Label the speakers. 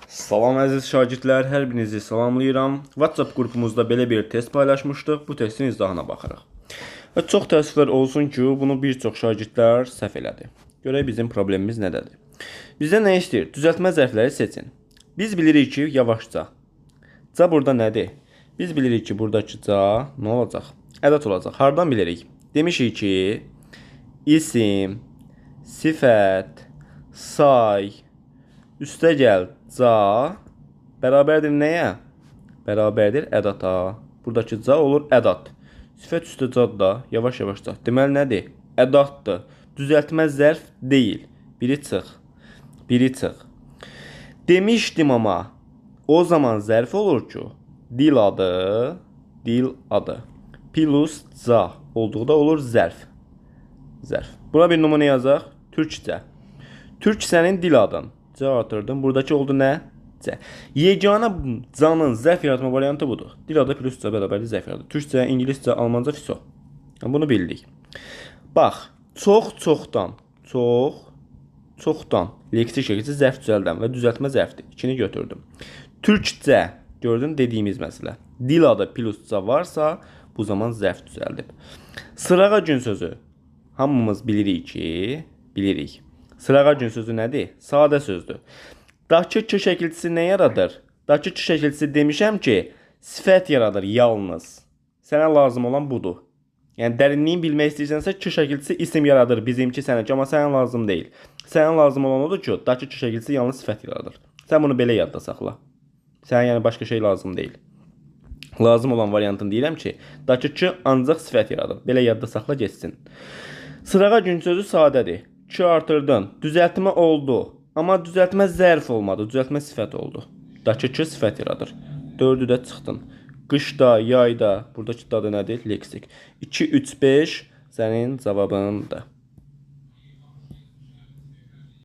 Speaker 1: Salam əziz şagirdlər, hər birinizi salamlayıram. WhatsApp qrupumuzda belə bir test paylaşmışdıq. Bu testin izahına baxırıq. Və çox təəssüflər olsun ki, bunu bir çox şagirdlər səhv elədi. Görək bizim problemimiz nədədir? Bizdən nə istəyir? Düzəltmə zərfləri seçin. Biz bilirik ki, yavaşca. Ca burada nədir? Biz bilirik ki, buradakı ca nə olacaq? Ədəd olacaq. Hardan bilirik? Demişik ki, isim, sifət, say, üstəgəl ca bərabərdir nəyə? Bərabərdir ədata. Buradakı ca olur ədad. Sifət üstə cad da yavaş-yavaş ca. Deməli nədir? Ədaddır. Düzəltmə zərf deyil. Biri çıx. Biri çıx. Demişdim amma o zaman zərf olur ki, dil adı plus ca olduğunda olur zərf. Zərf. Buna bir nümunə yazaq. Türkçə. Türkçənin dil adın. C artırdım. Buradakı oldu nə? C. Yeganə canın zərf yaratma variantı budur. Dil adı plus C bərabərdir zərf yaratır. Türkçə, ingiliscə, almanca, fiso. Bunu bildik. Bax, çoxdan leksik şəkildə zərf düzəldən və düzəltmə zərfdir. İkini götürdüm. Türkçə, gördün dediyimiz məsələ. Dil adı plus C varsa, bu zaman zərf düzəldib. Sırağa gün sözü. Hamımız bilirik ki, bilirik. Sırağa gün sözü nədir? Sadə sözdür. Dakı ki şəkilçisi nə yaradır? Dakı ki şəkilçisi demişəm ki, sifət yaradır yalnız. Sənə lazım olan budur. Yəni dərinliyin bilmək istəyirsənsə ki şəkilçisi isim yaradır bizimki sənə, amma sənə lazım deyil. Sənə lazım olan odur ki, dakı ki şəkilçisi yalnız sifət yaradır. Sən bunu belə yadda saxla. Sənə yəni başqa şey lazım deyil. Lazım olan variantını deyirəm ki, dakı ki ancaq sifət yaradır. Belə yadda saxla geçsin. Sırağa gün sözü sadədir. 2 artırdın. Düzəltmə oldu. Amma düzəltmə zərf olmadı. Düzəltmə sifət oldu. Dakı ki sifət yaradır. 4'ü də çıxdın. Qışda, yayda, buradakı dadı nədir? Leksik. 2, 3, 5 sənin cavabındır.